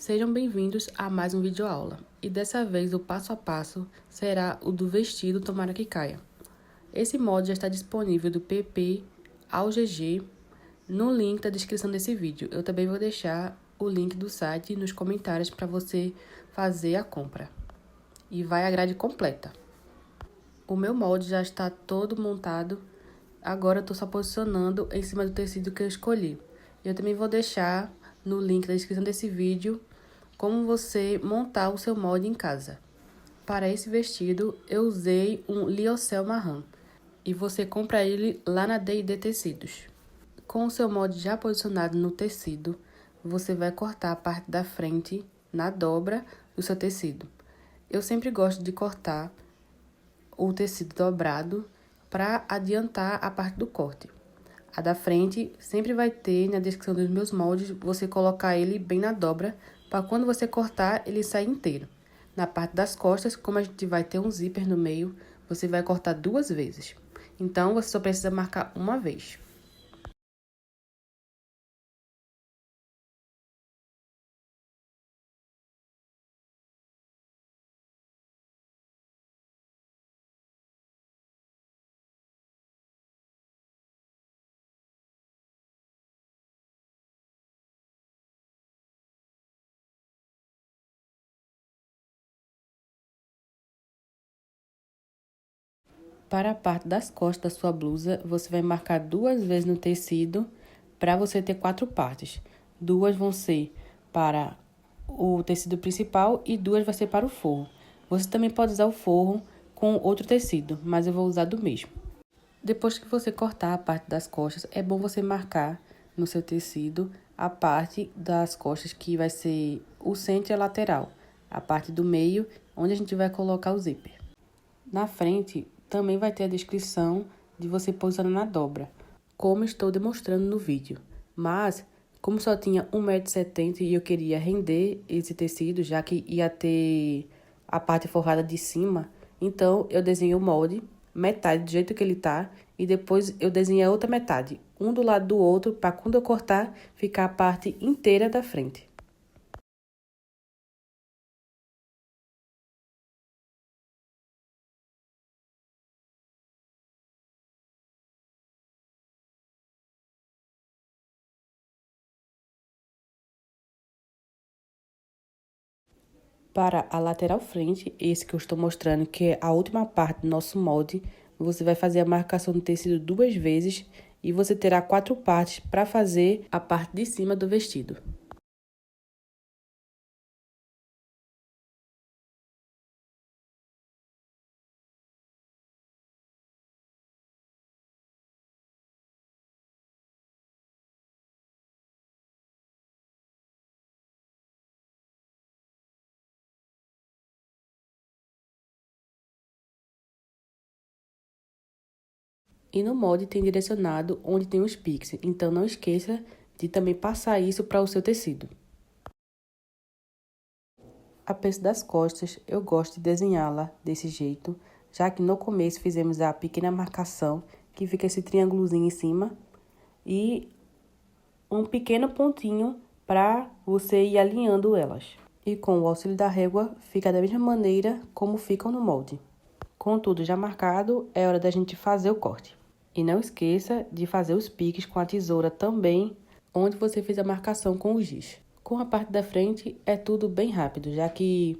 Sejam bem-vindos a mais um vídeo aula, e dessa vez o passo a passo será o do vestido Tomara que Caia. Esse molde já está disponível do PP ao GG no link da descrição desse vídeo. Eu também vou deixar o link do site nos comentários para você fazer a compra. E vai a grade completa. O meu molde já está todo montado, agora eu estou só posicionando em cima do tecido que eu escolhi. Eu também vou deixar no link da descrição desse vídeo como você montar o seu molde em casa. Para esse vestido, eu usei um liocel marrom e você compra ele lá na D&D Tecidos. Com o seu molde já posicionado no tecido, você vai cortar a parte da frente na dobra do seu tecido. Eu sempre gosto de cortar o tecido dobrado para adiantar a parte do corte. A da frente sempre vai ter na descrição dos meus moldes, você colocar ele bem na dobra, para quando você cortar, ele sair inteiro. Na parte das costas, como a gente vai ter um zíper no meio, você vai cortar 2 vezes. Então, você só precisa marcar uma vez. Para a parte das costas da sua blusa, você vai marcar 2 vezes no tecido para você ter 4 partes. 2 vão ser para o tecido principal e 2 vai ser para o forro. Você também pode usar o forro com outro tecido, mas eu vou usar do mesmo. Depois que você cortar a parte das costas, é bom você marcar no seu tecido a parte das costas que vai ser o centro e a lateral, a parte do meio, onde a gente vai colocar o zíper. Na frente, também vai ter a descrição de você posicionar na dobra, como estou demonstrando no vídeo. Mas, como só tinha 1,70 m e eu queria render esse tecido, já que ia ter a parte forrada de cima, então eu desenhei o molde, metade do jeito que ele tá, e depois eu desenhei a outra metade, um do lado do outro, para quando eu cortar, ficar a parte inteira da frente. Para a lateral frente, esse que eu estou mostrando, que é a última parte do nosso molde, você vai fazer a marcação do tecido 2 vezes e você terá 4 partes para fazer a parte de cima do vestido. E no molde tem direcionado onde tem os pix, então não esqueça de também passar isso para o seu tecido. A peça das costas, eu gosto de desenhá-la desse jeito, já que no começo fizemos a pequena marcação, que fica esse triângulozinho em cima, e um pequeno pontinho para você ir alinhando elas. E com o auxílio da régua, fica da mesma maneira como ficam no molde. Com tudo já marcado, é hora da gente fazer o corte. E não esqueça de fazer os piques com a tesoura também, onde você fez a marcação com o giz. Com a parte da frente, é tudo bem rápido, já que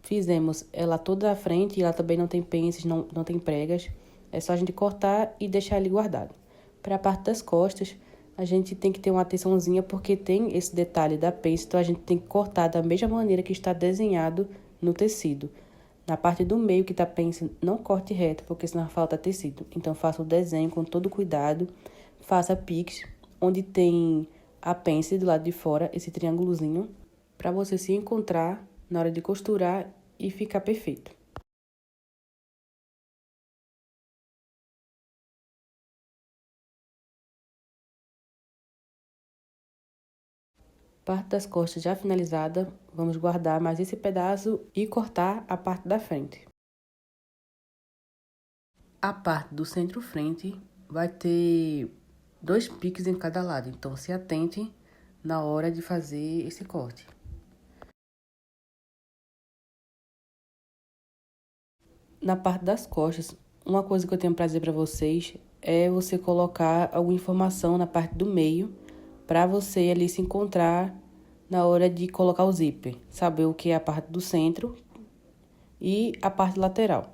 fizemos ela toda à frente e ela também não tem pences, não tem pregas. É só a gente cortar e deixar ali guardado. Para a parte das costas, a gente tem que ter uma atençãozinha porque tem esse detalhe da pence, então a gente tem que cortar da mesma maneira que está desenhado no tecido. Na parte do meio que tá pence, não corte reto, porque senão falta tecido. Então, faça o desenho com todo cuidado, faça piques, onde tem a pence do lado de fora, esse triângulozinho, para você se encontrar na hora de costurar e ficar perfeito. Parte das costas já finalizada, vamos guardar mais esse pedaço e cortar a parte da frente. A parte do centro-frente vai ter 2 piques em cada lado, então se atente na hora de fazer esse corte. Na parte das costas, uma coisa que eu tenho para dizer para vocês é você colocar alguma informação na parte do meio para você ali se encontrar na hora de colocar o zíper. Saber o que é a parte do centro e a parte lateral,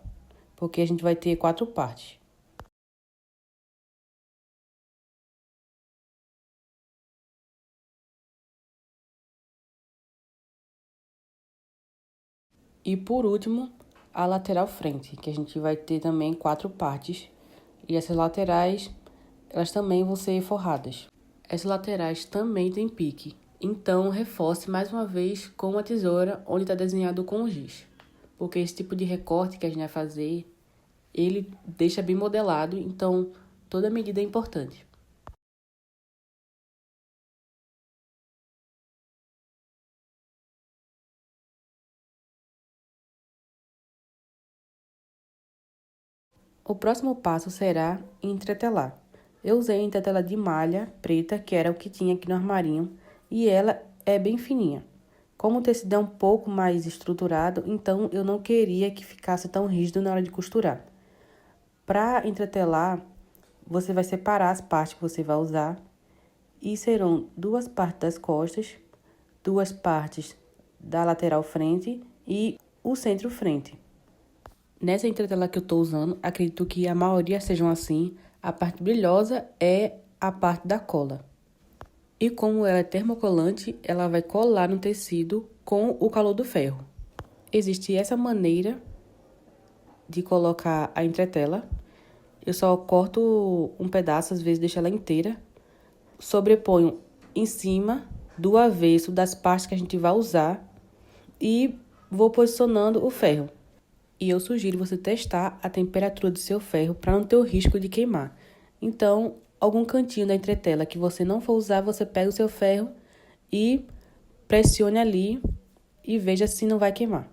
porque a gente vai ter 4 partes. E por último, a lateral frente, que a gente vai ter também 4 partes. E essas laterais, elas também vão ser forradas. Essas laterais também têm pique, então reforce mais uma vez com a tesoura onde está desenhado com o giz. Porque esse tipo de recorte que a gente vai fazer, ele deixa bem modelado, então toda medida é importante. O próximo passo será entretelar. Eu usei entretela de malha preta, que era o que tinha aqui no armarinho, e ela é bem fininha. Como o tecido é um pouco mais estruturado, então eu não queria que ficasse tão rígido na hora de costurar. Para entretelar, você vai separar as partes que você vai usar e serão 2 partes das costas, 2 partes da lateral frente e o centro frente. Nessa entretela que eu estou usando, acredito que a maioria sejam assim. A parte brilhosa é a parte da cola. E como ela é termocolante, ela vai colar no tecido com o calor do ferro. Existe essa maneira de colocar a entretela. Eu só corto um pedaço, às vezes deixo ela inteira. Sobreponho em cima do avesso das partes que a gente vai usar e vou posicionando o ferro. E eu sugiro você testar a temperatura do seu ferro para não ter o risco de queimar. Então, algum cantinho da entretela que você não for usar, você pega o seu ferro e pressione ali e veja se não vai queimar.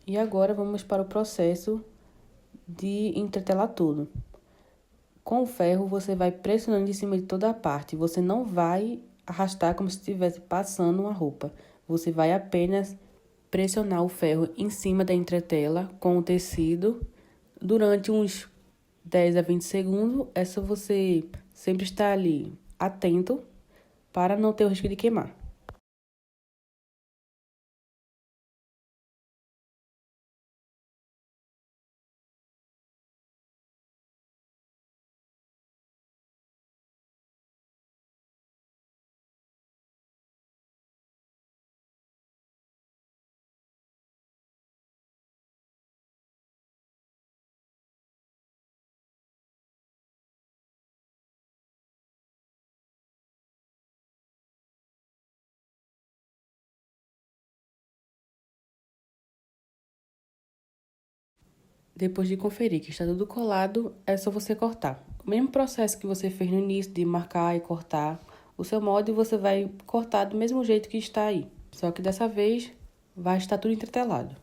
E agora vamos para o processo de entretelar tudo. Com o ferro, você vai pressionando em cima de toda a parte. Você não vai arrastar como se estivesse passando uma roupa. Você vai apenas pressionar o ferro em cima da entretela com o tecido durante uns 10 a 20 segundos. É só você sempre estar ali atento para não ter o risco de queimar. Depois de conferir que está tudo colado, é só você cortar. O mesmo processo que você fez no início de marcar e cortar o seu molde, você vai cortar do mesmo jeito que está aí. Só que dessa vez vai estar tudo entretelado.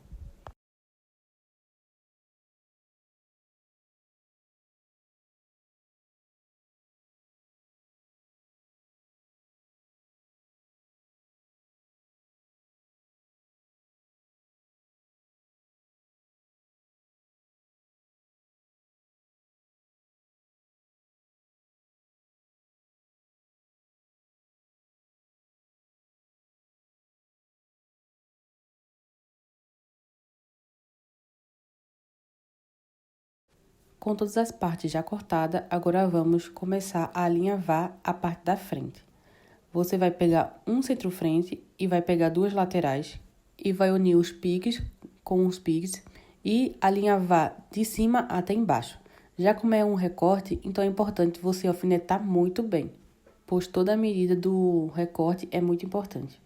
Com todas as partes já cortadas, agora vamos começar a alinhavar a parte da frente. Você vai pegar um centro-frente e vai pegar 2 laterais e vai unir os piques com os piques e alinhavar de cima até embaixo. Já como é um recorte, então é importante você alfinetar muito bem, pois toda a medida do recorte é muito importante.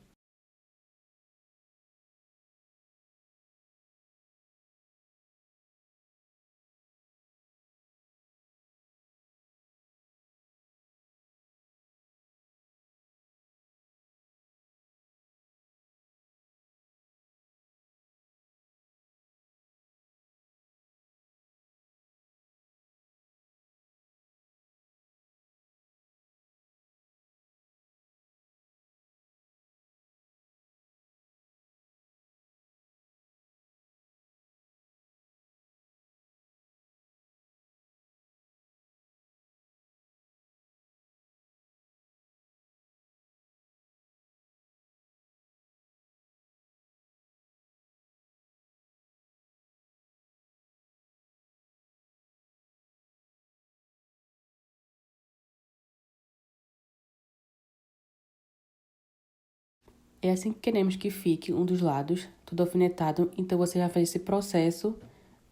É assim que queremos que fique um dos lados, tudo alfinetado, então você vai fazer esse processo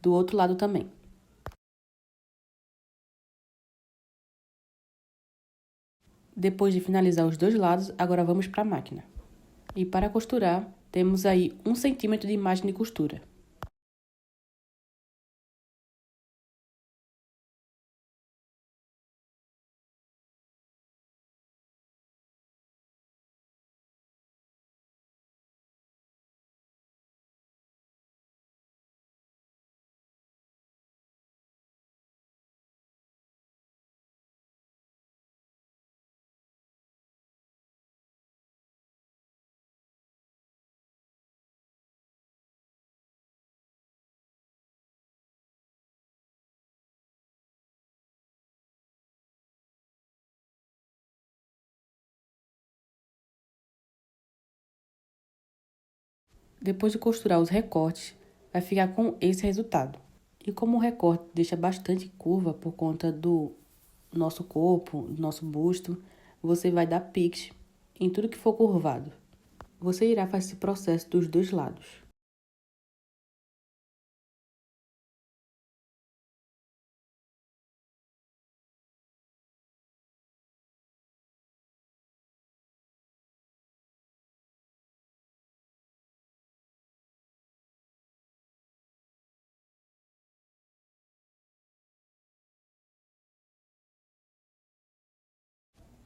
do outro lado também. Depois de finalizar os dois lados, agora vamos para a máquina. E para costurar, temos aí 1 centímetro de margem de costura. Depois de costurar os recortes, vai ficar com esse resultado. E como o recorte deixa bastante curva por conta do nosso corpo, do nosso busto, você vai dar piques em tudo que for curvado. Você irá fazer esse processo dos dois lados.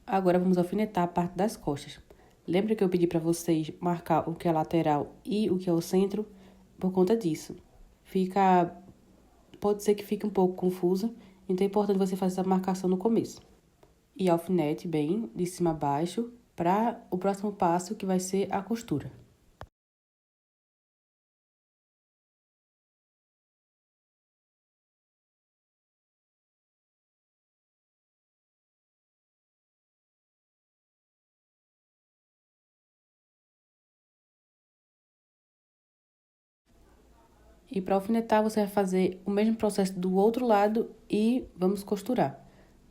Agora vamos alfinetar a parte das costas. Lembra que eu pedi para vocês marcar o que é lateral e o que é o centro? Por conta disso. Pode ser que fique um pouco confuso, então é importante você fazer essa marcação no começo. E alfinete bem de cima a baixo para o próximo passo, que vai ser a costura. E para alfinetar, você vai fazer o mesmo processo do outro lado e vamos costurar.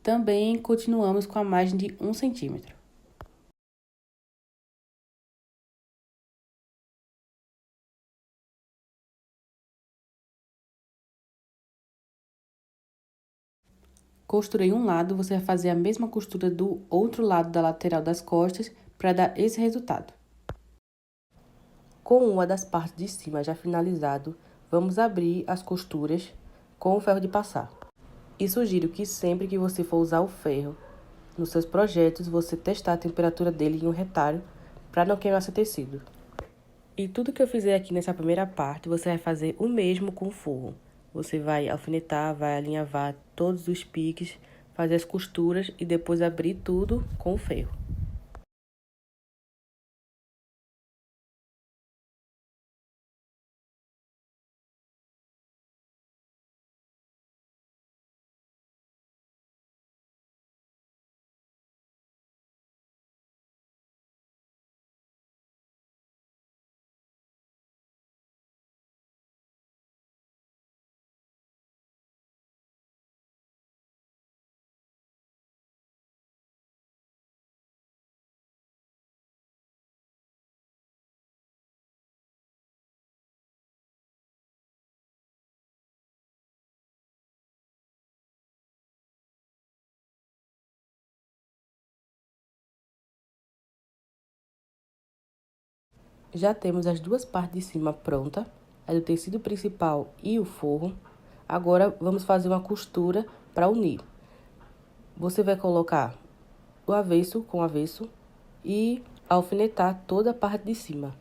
Também continuamos com a margem de 1 centímetro. Costurei um lado, você vai fazer a mesma costura do outro lado da lateral das costas para dar esse resultado. Com uma das partes de cima já finalizado, vamos abrir as costuras com o ferro de passar. E sugiro que sempre que você for usar o ferro nos seus projetos, você testar a temperatura dele em um retalho para não queimar seu tecido. E tudo que eu fizer aqui nessa primeira parte, você vai fazer o mesmo com o forro. Você vai alfinetar, vai alinhavar todos os piques, fazer as costuras e depois abrir tudo com o ferro. Já temos as duas partes de cima pronta, a do tecido principal e o forro. Agora, vamos fazer uma costura para unir. Você vai colocar o avesso com o avesso e alfinetar toda a parte de cima.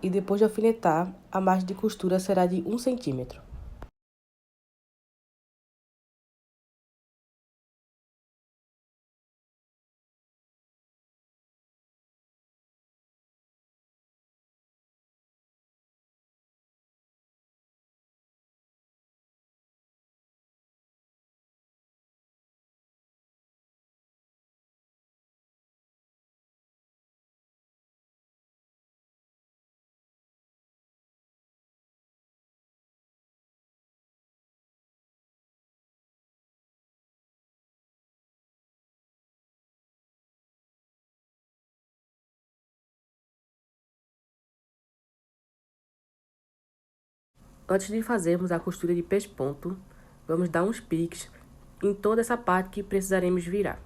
e depois de alfinetar, a margem de costura será de 1 centímetro. Antes de fazermos a costura de pesponto, vamos dar uns piques em toda essa parte que precisaremos virar.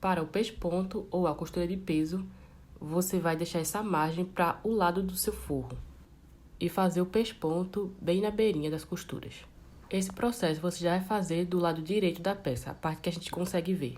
Para o pesponto ou a costura de peso, você vai deixar essa margem para o lado do seu forro e fazer o pesponto bem na beirinha das costuras. Esse processo você já vai fazer do lado direito da peça, a parte que a gente consegue ver.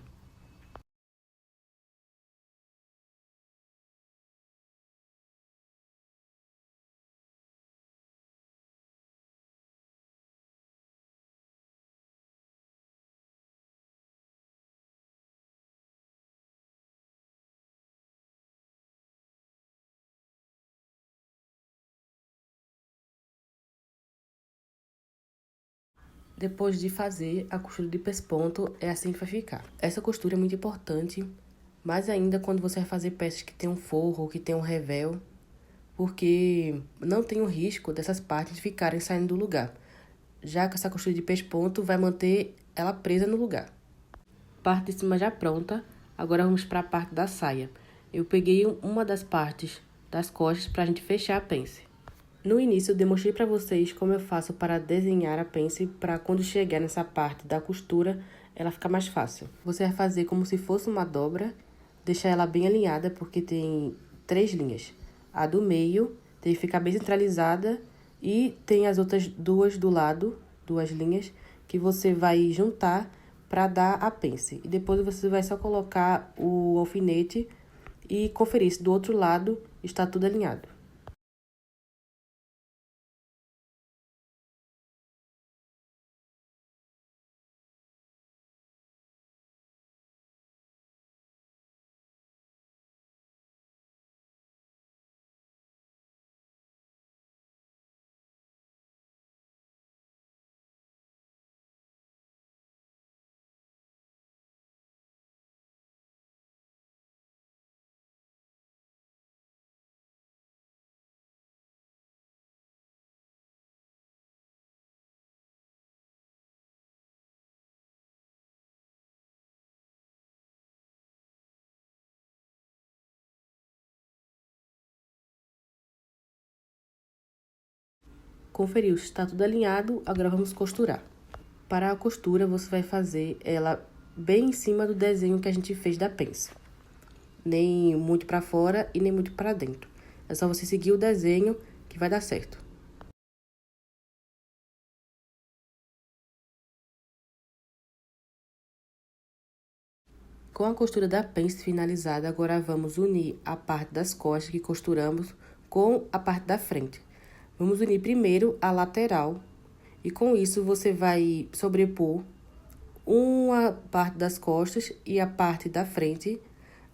Depois de fazer a costura de pesponto, é assim que vai ficar. Essa costura é muito importante, mais ainda quando você vai fazer peças que tem um forro ou que tem um revel, porque não tem o risco dessas partes ficarem saindo do lugar, já que essa costura de pesponto vai manter ela presa no lugar. Parte de cima já pronta, agora vamos para a parte da saia. Eu peguei uma das partes das costas para a gente fechar a pence. No início, eu demonstrei para vocês como eu faço para desenhar a pence, para quando chegar nessa parte da costura, ela ficar mais fácil. Você vai fazer como se fosse uma dobra, deixar ela bem alinhada, porque tem 3 linhas. A do meio tem que ficar bem centralizada e tem as outras duas do lado, 2 linhas, que você vai juntar para dar a pence. E depois você vai só colocar o alfinete e conferir se do outro lado está tudo alinhado. Conferiu se está tudo alinhado, agora vamos costurar. Para a costura, você vai fazer ela bem em cima do desenho que a gente fez da pence. Nem muito para fora e nem muito para dentro. É só você seguir o desenho que vai dar certo. Com a costura da pence finalizada, agora vamos unir a parte das costas que costuramos com a parte da frente. Vamos unir primeiro a lateral e com isso você vai sobrepor uma parte das costas e a parte da frente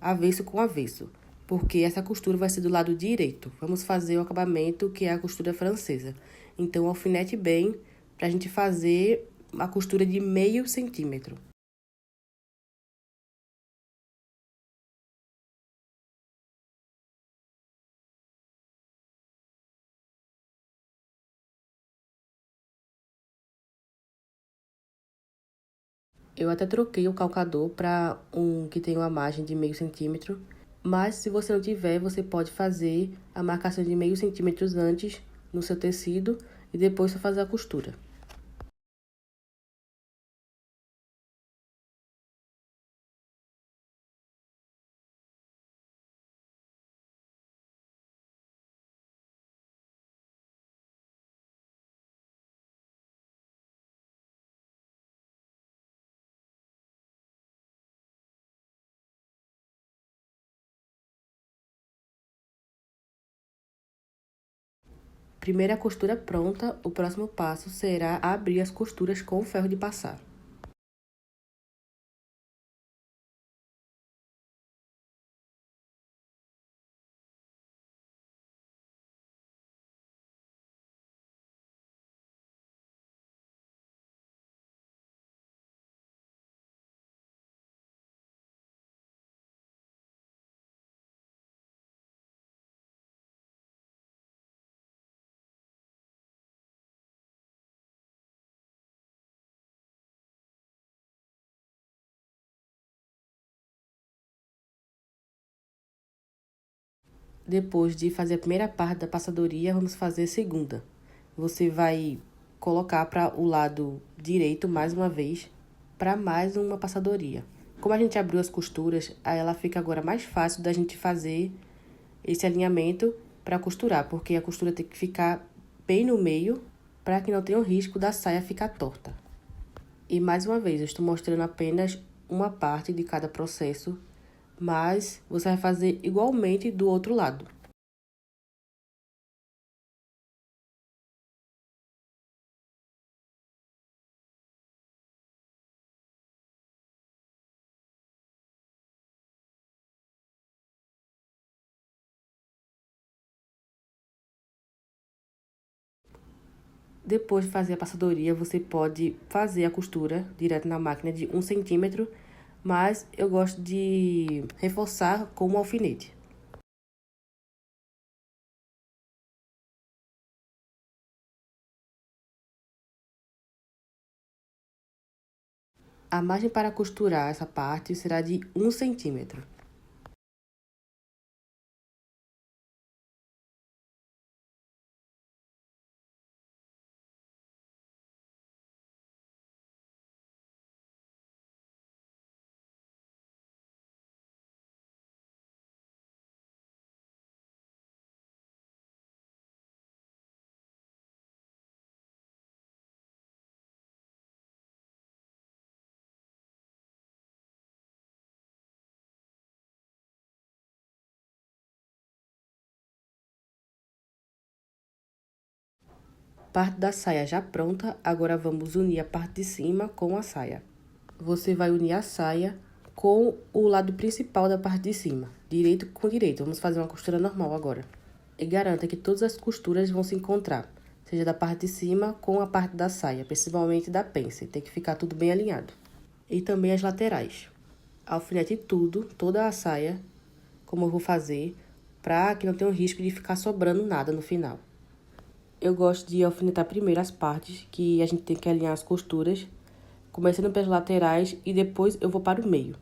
avesso com avesso, porque essa costura vai ser do lado direito. Vamos fazer o acabamento que é a costura francesa. Então, alfinete bem para a gente fazer a costura de meio centímetro. Eu até troquei o calcador para um que tem uma margem de meio centímetro, mas se você não tiver, você pode fazer a marcação de meio centímetro antes no seu tecido e depois só fazer a costura. Primeira costura pronta, o próximo passo será abrir as costuras com o ferro de passar. Depois de fazer a primeira parte da passadoria, vamos fazer a segunda. Você vai colocar para o lado direito mais uma vez, para mais uma passadoria. Como a gente abriu as costuras, aí ela fica agora mais fácil da gente fazer esse alinhamento para costurar, porque a costura tem que ficar bem no meio para que não tenha o risco da saia ficar torta. E mais uma vez, eu estou mostrando apenas uma parte de cada processo, mas você vai fazer igualmente do outro lado. Depois de fazer a passadoria, você pode fazer a costura direto na máquina de 1 centímetro, mas eu gosto de reforçar com um alfinete. A margem para costurar essa parte será de 1 centímetro. Parte da saia já pronta, agora vamos unir a parte de cima com a saia. Você vai unir a saia com o lado principal da parte de cima, direito com direito. Vamos fazer uma costura normal agora. E garanta que todas as costuras vão se encontrar, seja da parte de cima com a parte da saia, principalmente da pence. Tem que ficar tudo bem alinhado. E também as laterais. Alfinete tudo, toda a saia, como eu vou fazer, para que não tenha o risco de ficar sobrando nada no final. Eu gosto de alfinetar primeiro as partes que a gente tem que alinhar as costuras, começando pelas laterais e depois eu vou para o meio.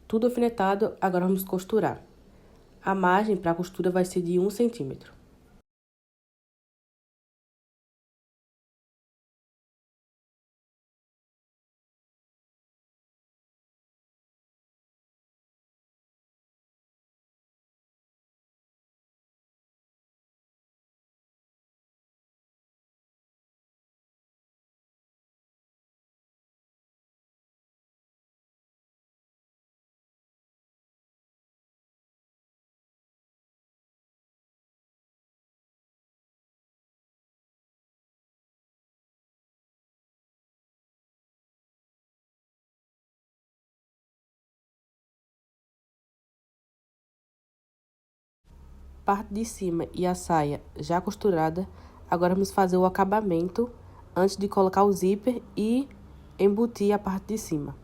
Tudo alfinetado, agora vamos costurar. A margem para a costura vai ser de 1 centímetro. parte de cima e a saia já costurada, agora vamos fazer o acabamento antes de colocar o zíper e embutir a parte de cima.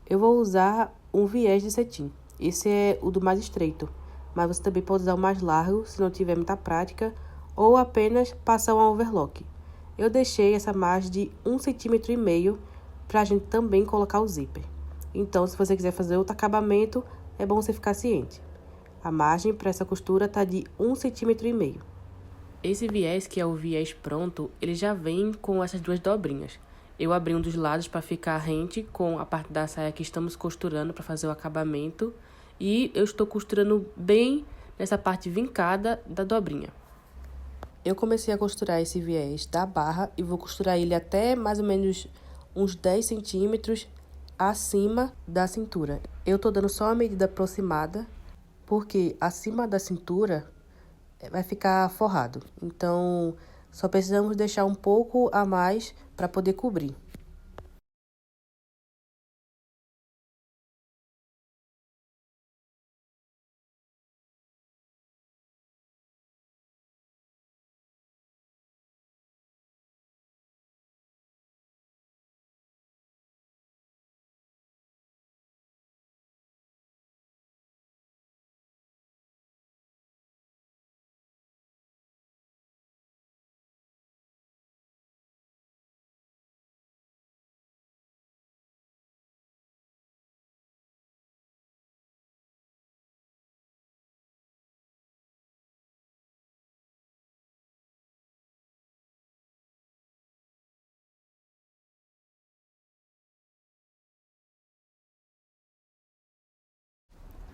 Eu vou usar um viés de cetim. Esse é o do mais estreito, mas você também pode usar o mais largo se não tiver muita prática, ou apenas passar um overlock. Eu deixei essa margem de 1,5 cm para a gente também colocar o zíper. Então, se você quiser fazer outro acabamento, é bom você ficar ciente. A margem para essa costura está de 1,5 cm. Esse viés, que é o viés pronto, ele já vem com essas duas dobrinhas. Eu abri um dos lados para ficar rente com a parte da saia que estamos costurando para fazer o acabamento. E eu estou costurando bem nessa parte vincada da dobrinha. Eu comecei a costurar esse viés da barra e vou costurar ele até mais ou menos uns 10 centímetros acima da cintura. Eu tô dando só uma medida aproximada, porque acima da cintura vai ficar forrado. Então, só precisamos deixar um pouco a mais para poder cobrir.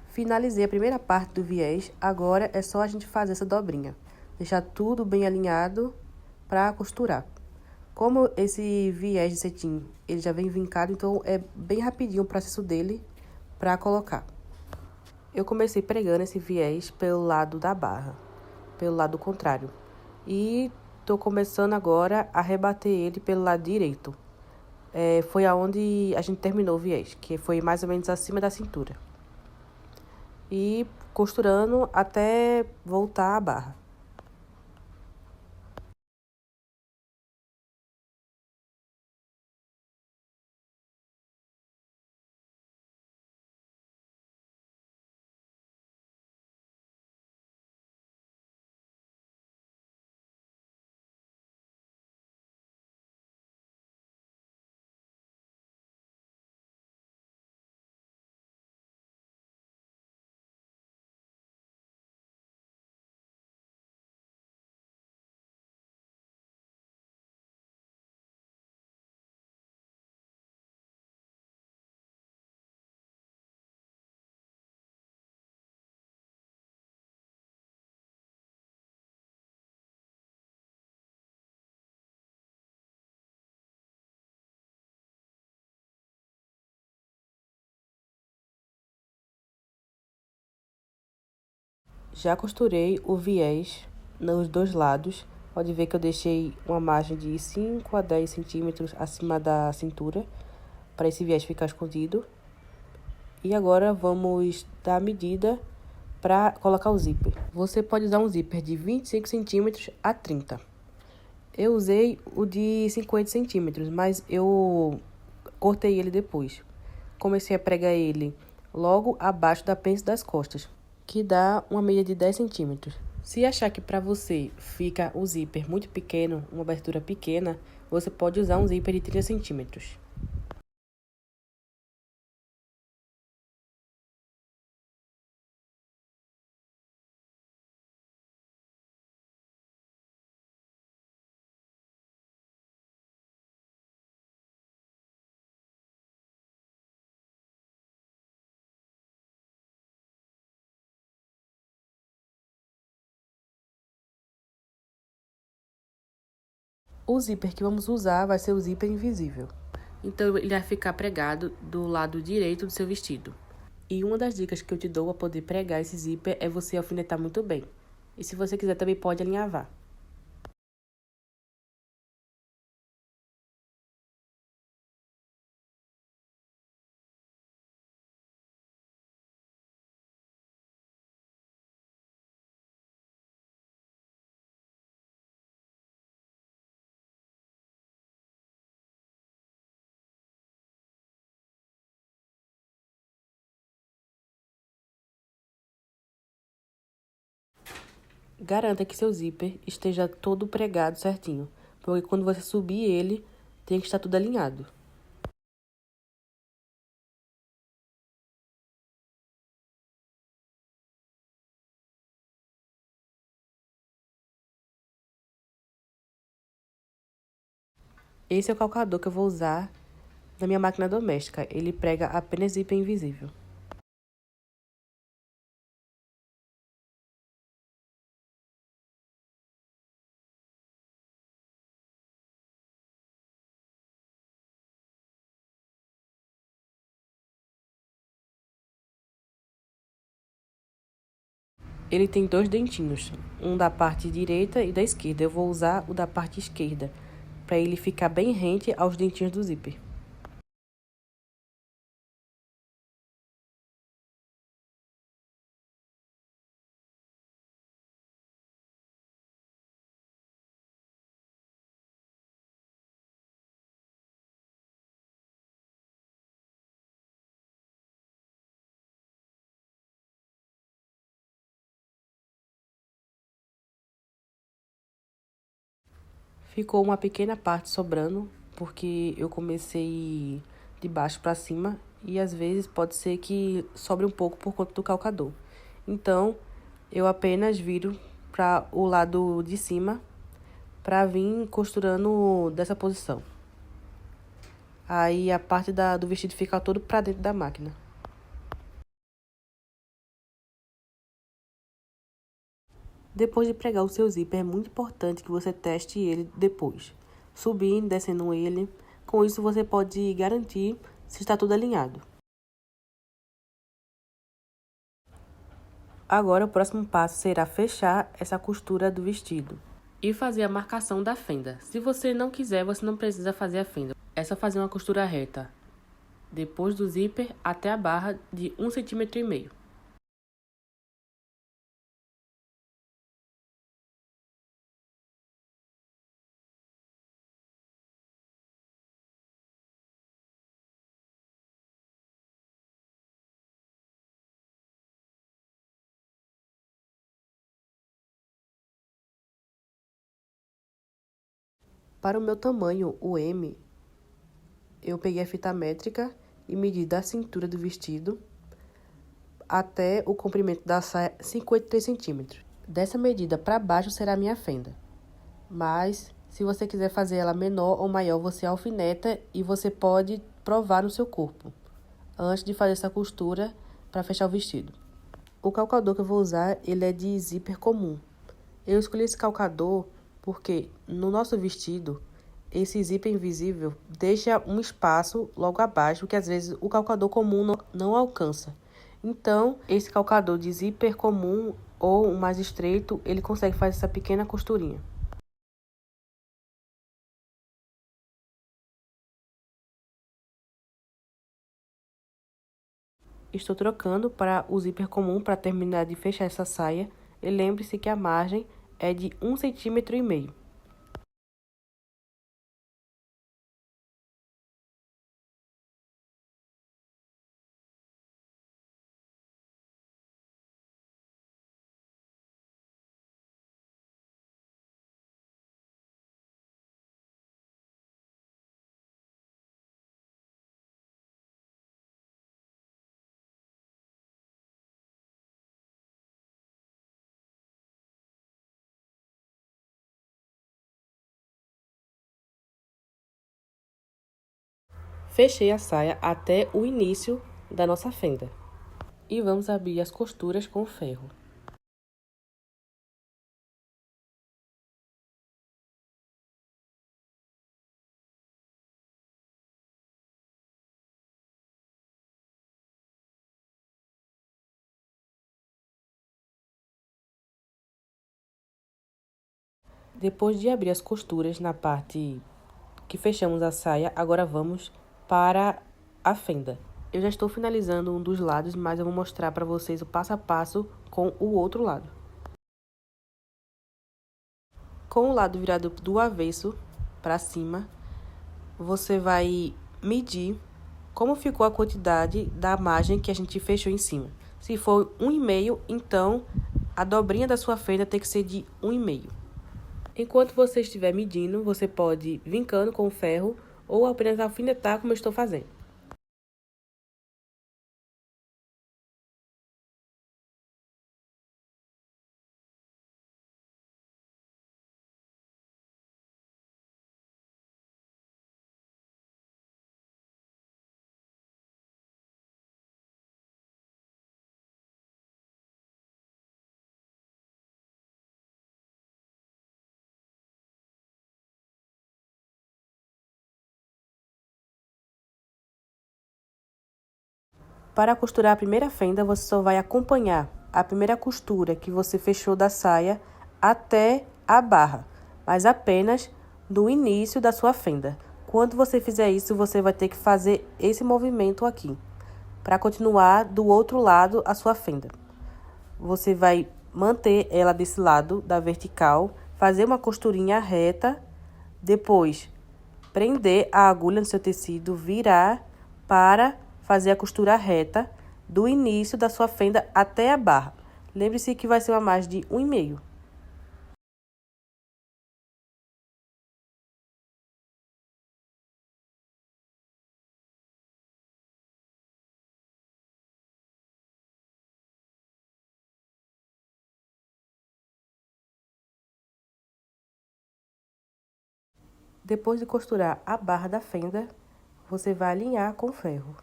Finalizei a primeira parte do viés, agora é só a gente fazer essa dobrinha. Deixar tudo bem alinhado para costurar. Como esse viés de cetim, ele já vem vincado, então é bem rapidinho o processo dele para colocar. Eu comecei pregando esse viés pelo lado da barra, pelo lado contrário. E tô começando agora a rebater ele pelo lado direito. Foi aonde a gente terminou o viés, que foi mais ou menos acima da cintura. E costurando até voltar a barra. Já costurei o viés nos dois lados. Pode ver que eu deixei uma margem de 5 a 10 centímetros acima da cintura, para esse viés ficar escondido. E agora vamos dar a medida para colocar o zíper. Você pode usar um zíper de 25 centímetros a 30. Eu usei o de 50 centímetros, mas eu cortei ele depois. Comecei a pregar ele logo abaixo da pence das costas, que dá uma medida de 10 centímetros. Se achar que para você fica o zíper muito pequeno, uma abertura pequena, você pode usar um zíper de 30 centímetros. O zíper que vamos usar vai ser o zíper invisível. Então, ele vai ficar pregado do lado direito do seu vestido. E uma das dicas que eu te dou para poder pregar esse zíper é você alfinetar muito bem. E se você quiser, também pode alinhavar. Garanta que seu zíper esteja todo pregado certinho, porque quando você subir ele, tem que estar tudo alinhado. Esse é o calcador que eu vou usar na minha máquina doméstica. Ele prega apenas zíper invisível. Ele tem 2 dentinhos, um da parte direita e da esquerda. Eu vou usar o da parte esquerda, para ele ficar bem rente aos dentinhos do zíper. Ficou uma pequena parte sobrando, porque eu comecei de baixo para cima e às vezes pode ser que sobre um pouco por conta do calcador. Então, eu apenas viro para o lado de cima para vir costurando dessa posição. Aí a parte do vestido fica todo para dentro da máquina. Depois de pregar o seu zíper, é muito importante que você teste ele depois, subindo, descendo ele. Com isso, você pode garantir se está tudo alinhado. Agora, o próximo passo será fechar essa costura do vestido e fazer a marcação da fenda. Se você não quiser, você não precisa fazer a fenda. É só fazer uma costura reta, depois do zíper até a barra de 1,5 cm. Para o meu tamanho, o M, eu peguei a fita métrica e medi da cintura do vestido até o comprimento da saia, 53 centímetros. Dessa medida para baixo será a minha fenda. Mas, se você quiser fazer ela menor ou maior, você alfineta e você pode provar no seu corpo, antes de fazer essa costura para fechar o vestido. O calcador que eu vou usar, ele é de zíper comum. Eu escolhi esse calcador porque no nosso vestido, esse zíper invisível deixa um espaço logo abaixo que às vezes o calcador comum não alcança. Então, esse calcador de zíper comum ou o mais estreito, ele consegue fazer essa pequena costurinha. Estou trocando para o zíper comum para terminar de fechar essa saia. E lembre-se que a margem é de 1,5 cm. Fechei a saia até o início da nossa fenda. E vamos abrir as costuras com o ferro. Depois de abrir as costuras na parte que fechamos a saia, agora vamos para a fenda. Eu já estou finalizando um dos lados, mas eu vou mostrar para vocês o passo a passo com o outro lado. Com o lado virado do avesso para cima, você vai medir como ficou a quantidade da margem que a gente fechou em cima. Se for 1,5, então A dobrinha da sua fenda tem que ser de 1,5. Enquanto você estiver medindo, você pode ir vincando com o ferro ou apenas alfinetar como eu estou fazendo. Para costurar a primeira fenda, você só vai acompanhar a primeira costura que você fechou da saia até a barra, mas apenas do início da sua fenda. Quando você fizer isso, você vai ter que fazer esse movimento aqui, para continuar do outro lado a sua fenda. Você vai manter ela desse lado da vertical, fazer uma costurinha reta, depois prender a agulha no seu tecido, virar para fazer a costura reta do início da sua fenda até a barra. Lembre-se que vai ser uma margem de 1,5. Depois de costurar a barra da fenda, você vai alinhar com o ferro.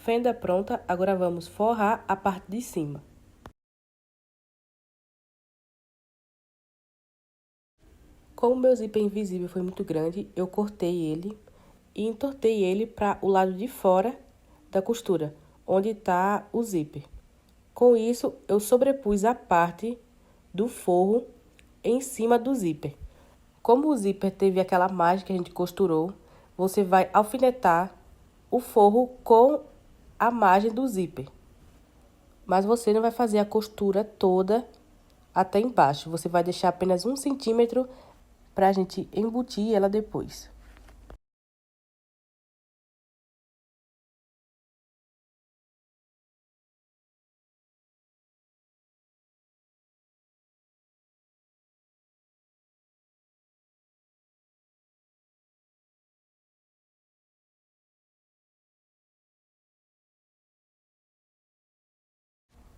Fenda pronta, agora vamos forrar a parte de cima. Como meu zíper invisível foi muito grande, eu cortei ele e entortei ele para o lado de fora da costura, onde está o zíper. Com isso, eu sobrepus a parte do forro em cima do zíper. Como o zíper teve aquela margem que a gente costurou, você vai alfinetar o forro com a margem do zíper. Mas você não vai fazer a costura toda até embaixo. Você vai deixar apenas 1 cm para a gente embutir ela depois.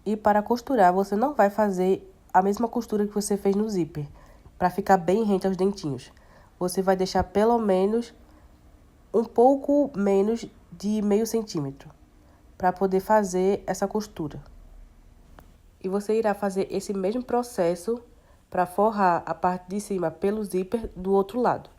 E para costurar, você não vai fazer a mesma costura que você fez no zíper, para ficar bem rente aos dentinhos. Você vai deixar pelo menos um pouco menos de 0,5 cm, para poder fazer essa costura. E você irá fazer esse mesmo processo para forrar a parte de cima pelo zíper do outro lado.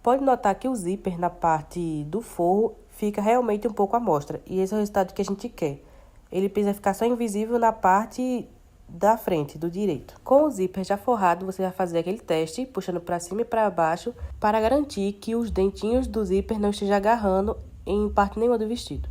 Pode notar que o zíper na parte do forro fica realmente um pouco à mostra, e esse é o resultado que a gente quer. Ele precisa ficar só invisível na parte da frente, do direito. Com o zíper já forrado, você vai fazer aquele teste, puxando para cima e para baixo, para garantir que os dentinhos do zíper não estejam agarrando em parte nenhuma do vestido.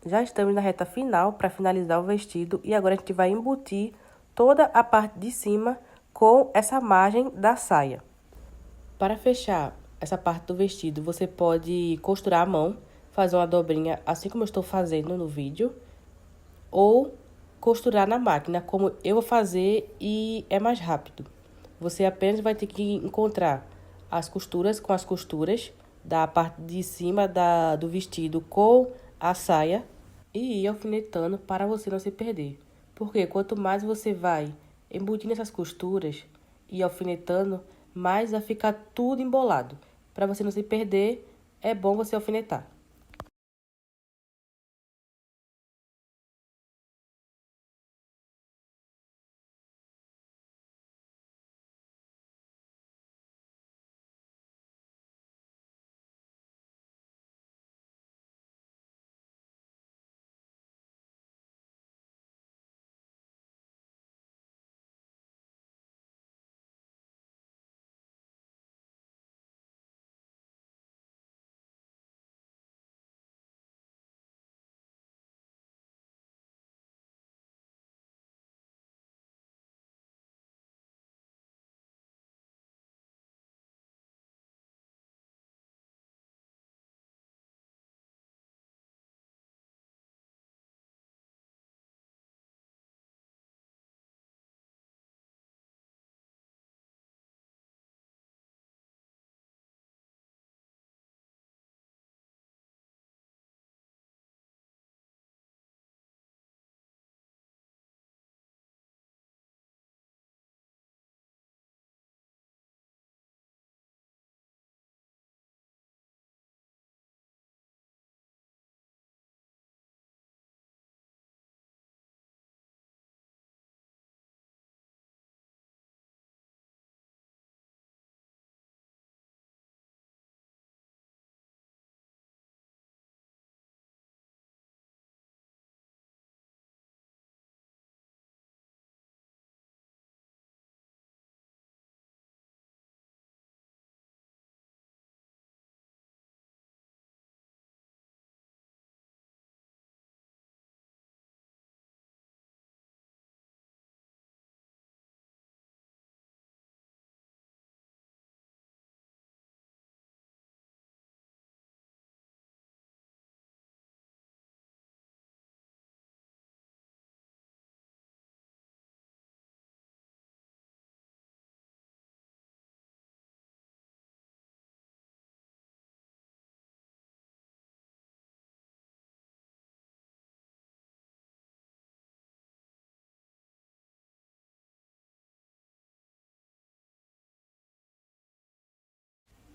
Já estamos na reta final para finalizar o vestido e agora a gente vai embutir toda a parte de cima com essa margem da saia. Para fechar essa parte do vestido, você pode costurar à mão, fazer uma dobrinha assim como eu estou fazendo no vídeo, ou costurar na máquina, como eu vou fazer e é mais rápido. Você apenas vai ter que encontrar as costuras com as costuras da parte de cima do vestido com a saia e ir alfinetando para você não se perder. Porque quanto mais você vai embutindo essas costuras e alfinetando, mais vai ficar tudo embolado. Para você não se perder, é bom você alfinetar.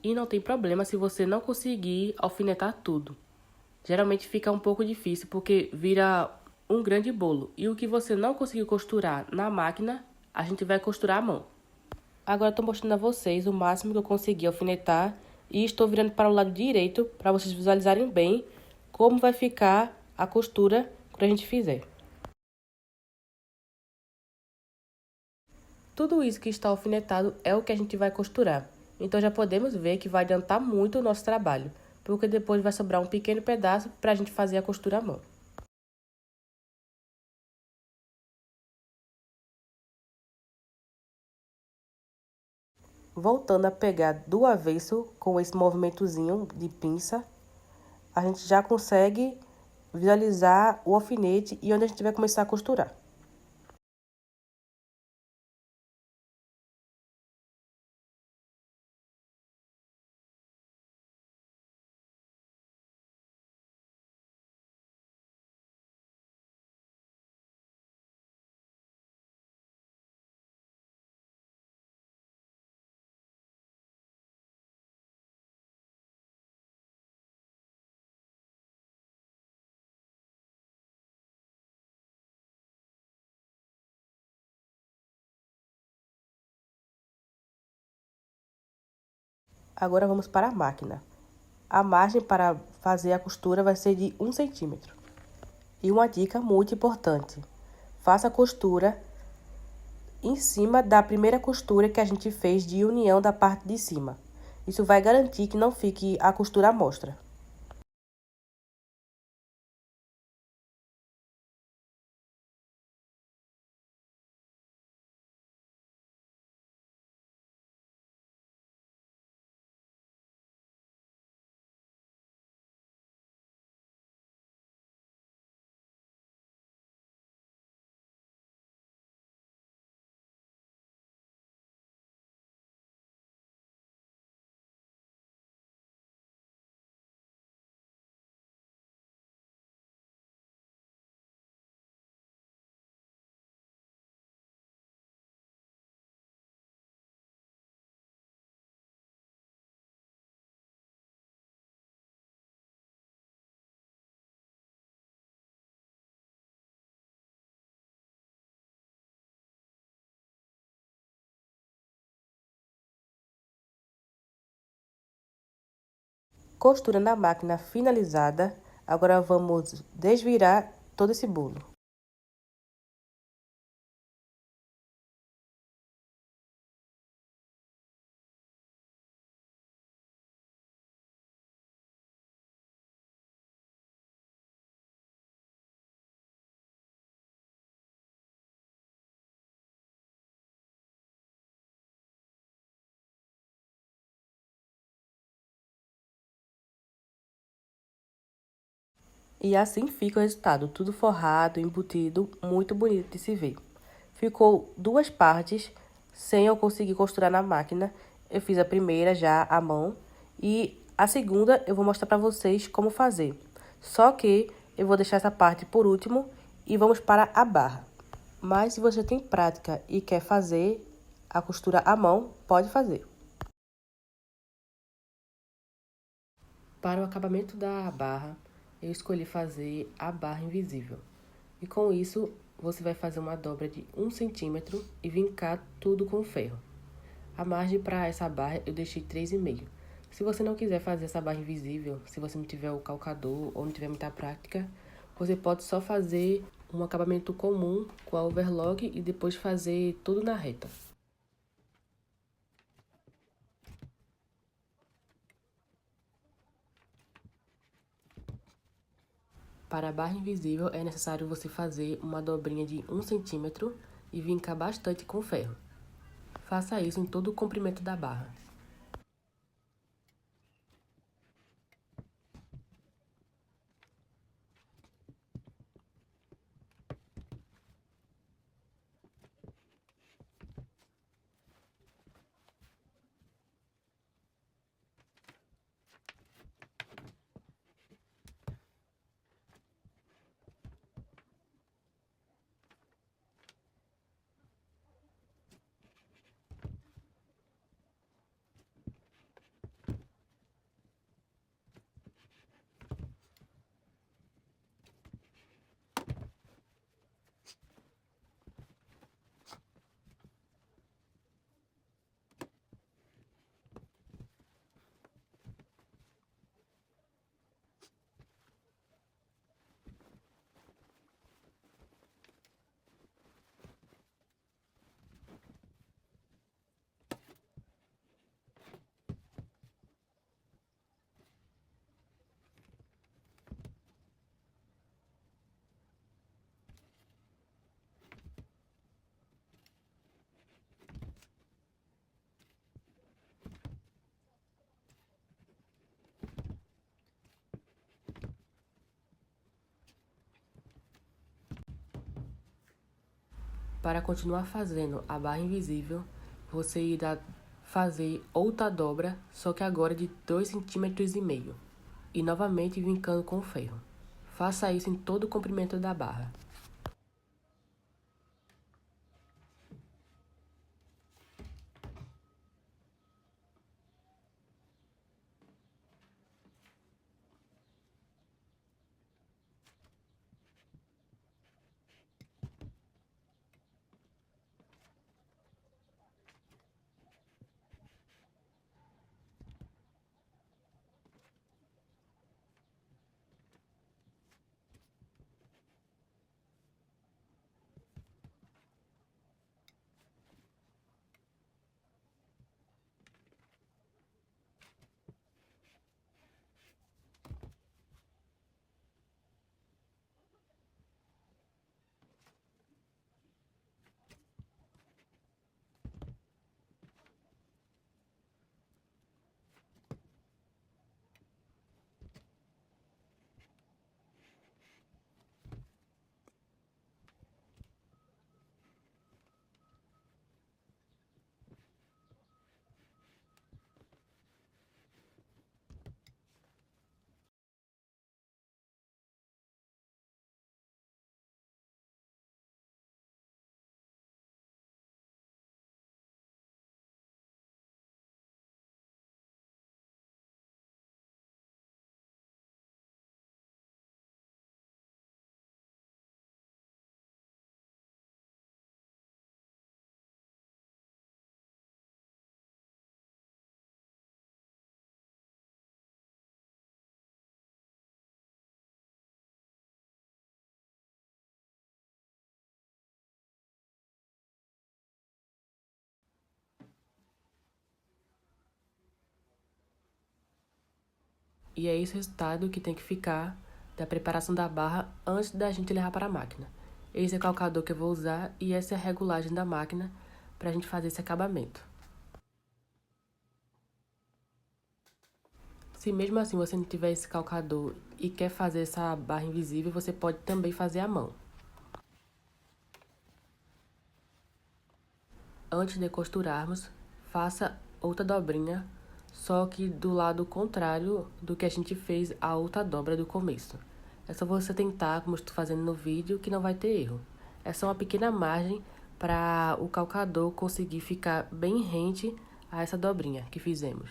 E não tem problema se você não conseguir alfinetar tudo. Geralmente fica um pouco difícil porque vira um grande bolo. E o que você não conseguiu costurar na máquina, a gente vai costurar à mão. Agora estou mostrando a vocês o máximo que eu consegui alfinetar e estou virando para o lado direito para vocês visualizarem bem como vai ficar a costura quando a gente fizer. Tudo isso que está alfinetado é o que a gente vai costurar. Então já podemos ver que vai adiantar muito o nosso trabalho, porque depois vai sobrar um pequeno pedaço para a gente fazer a costura à mão. Voltando a pegar do avesso com esse movimentozinho de pinça, a gente já consegue visualizar o alfinete e onde a gente vai começar a costurar. Agora vamos para a máquina. A margem para fazer a costura vai ser de 1 centímetro. E uma dica muito importante: faça a costura em cima da primeira costura que a gente fez de união da parte de cima. Isso vai garantir que não fique a costura à mostra. Costura na máquina finalizada. Agora vamos desvirar todo esse bolo. E assim fica o resultado, tudo forrado, embutido, muito bonito de se ver. Ficou duas partes, sem eu conseguir costurar na máquina. Eu fiz a primeira já à mão e a segunda eu vou mostrar para vocês como fazer. Só que eu vou deixar essa parte por último e vamos para a barra. Mas se você tem prática e quer fazer a costura à mão, pode fazer. Para o acabamento da barra, eu escolhi fazer a barra invisível. E com isso, você vai fazer uma dobra de 1 centímetro e vincar tudo com ferro. A margem para essa barra eu deixei 3,5. Se você não quiser fazer essa barra invisível, se você não tiver o calcador ou não tiver muita prática, você pode só fazer um acabamento comum com a overlock e depois fazer tudo na reta. Para a barra invisível é necessário você fazer uma dobrinha de 1 centímetro e vincar bastante com ferro. Faça isso em todo o comprimento da barra. Para continuar fazendo a barra invisível, você irá fazer outra dobra, só que agora de 2,5 cm. E novamente vincando com o ferro. Faça isso em todo o comprimento da barra. E é esse o resultado que tem que ficar da preparação da barra antes da gente levar para a máquina. Esse é o calcador que eu vou usar e essa é a regulagem da máquina para a gente fazer esse acabamento. Se mesmo assim você não tiver esse calcador e quer fazer essa barra invisível, você pode também fazer à mão. Antes de costurarmos, faça outra dobrinha, só que do lado contrário do que a gente fez a outra dobra do começo. É só você tentar, como estou fazendo no vídeo, que não vai ter erro. É só uma pequena margem para o calcador conseguir ficar bem rente a essa dobrinha que fizemos.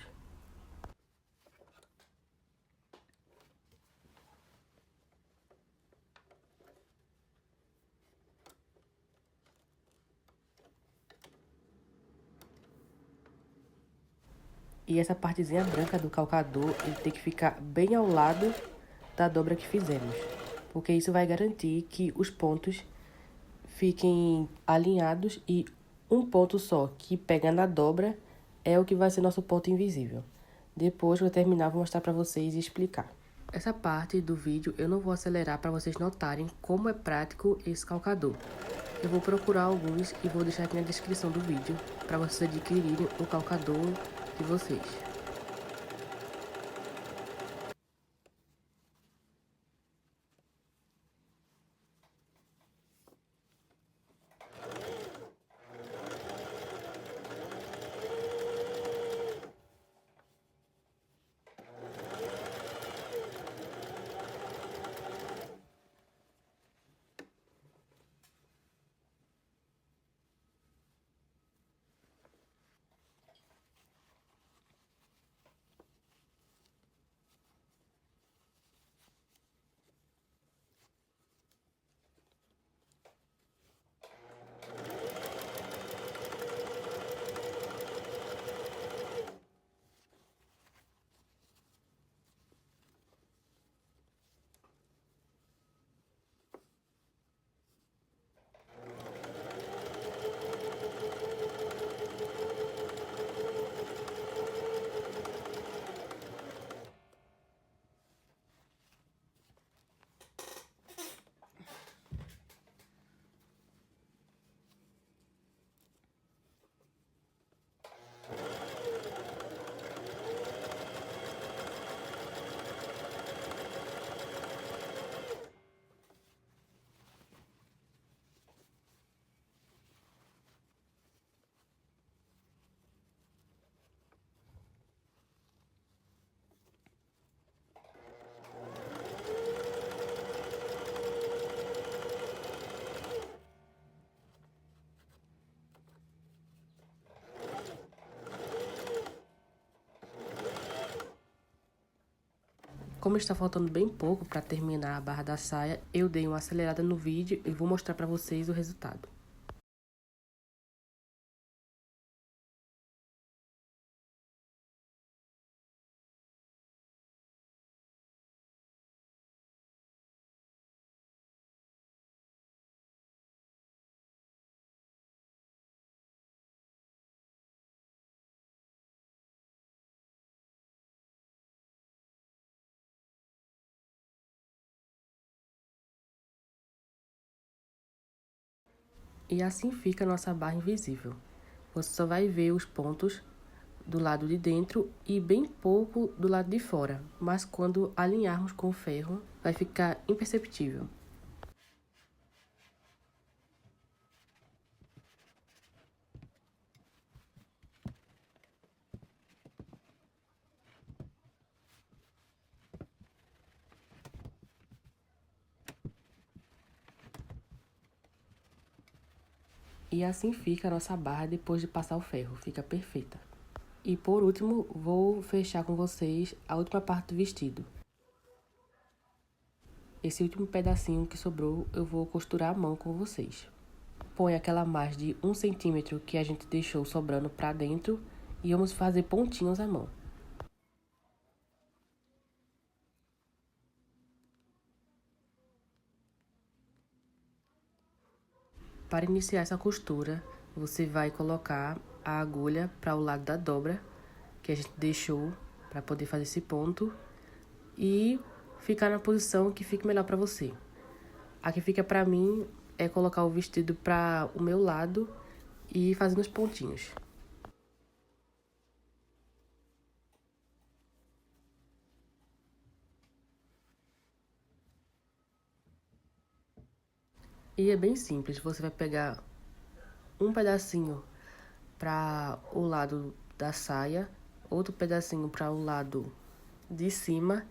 E essa partezinha branca do calcador, ele tem que ficar bem ao lado da dobra que fizemos, porque isso vai garantir que os pontos fiquem alinhados e um ponto só que pega na dobra é o que vai ser nosso ponto invisível. Depois que eu terminar, vou mostrar para vocês e explicar. Essa parte do vídeo eu não vou acelerar para vocês notarem como é prático esse calcador. Eu vou procurar alguns e vou deixar aqui na descrição do vídeo para vocês adquirirem o calcador de vocês. Como está faltando bem pouco para terminar a barra da saia, eu dei uma acelerada no vídeo e vou mostrar para vocês o resultado. E assim fica a nossa barra invisível. Você só vai ver os pontos do lado de dentro e bem pouco do lado de fora, mas quando alinharmos com o ferro, vai ficar imperceptível. E assim fica a nossa barra depois de passar o ferro, fica perfeita. E por último, vou fechar com vocês a última parte do vestido. Esse último pedacinho que sobrou, eu vou costurar à mão com vocês. Põe aquela margem de 1 centímetro que a gente deixou sobrando para dentro e vamos fazer pontinhos à mão. Para iniciar essa costura, você vai colocar a agulha para o lado da dobra que a gente deixou para poder fazer esse ponto e ficar na posição que fique melhor para você. A que fica para mim é colocar o vestido para o meu lado e fazendo os pontinhos. E é bem simples, você vai pegar um pedacinho para o lado da saia, outro pedacinho para o lado de cima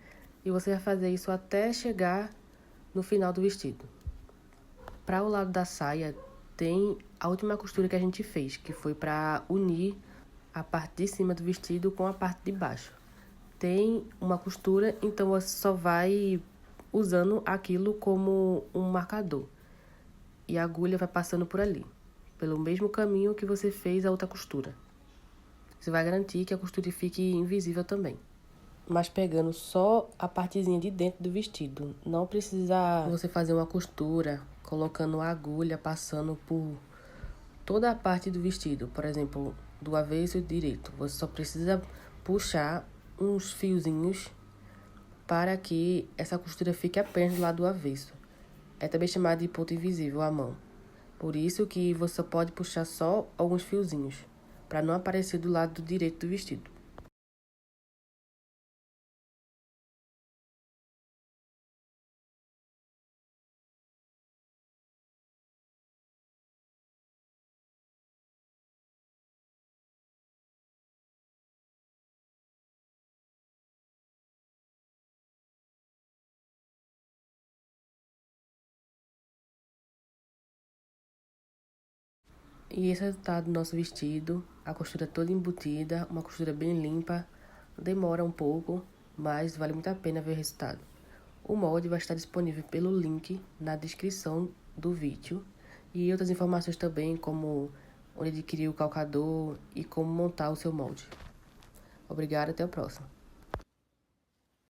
e você vai fazer isso até chegar no final do vestido. Para o lado da saia tem a última costura que a gente fez, que foi para unir a parte de cima do vestido com a parte de baixo. Tem uma costura, então você só vai usando aquilo como um marcador. E a agulha vai passando por ali, pelo mesmo caminho que você fez a outra costura. Você vai garantir que a costura fique invisível também. Mas pegando só a partezinha de dentro do vestido. Não precisa você fazer uma costura, colocando a agulha, passando por toda a parte do vestido. Por exemplo, do avesso e direito. Você só precisa puxar uns fiozinhos para que essa costura fique apenas do lado do avesso. É também chamado de ponto invisível à mão. Por isso que você pode puxar só alguns fiozinhos, para não aparecer do lado direito do vestido. E esse é o resultado do nosso vestido, a costura toda embutida, uma costura bem limpa, demora um pouco, mas vale muito a pena ver o resultado. O molde vai estar disponível pelo link na descrição do vídeo e outras informações também, como onde adquirir o calcador e como montar o seu molde. Obrigada, até o próximo.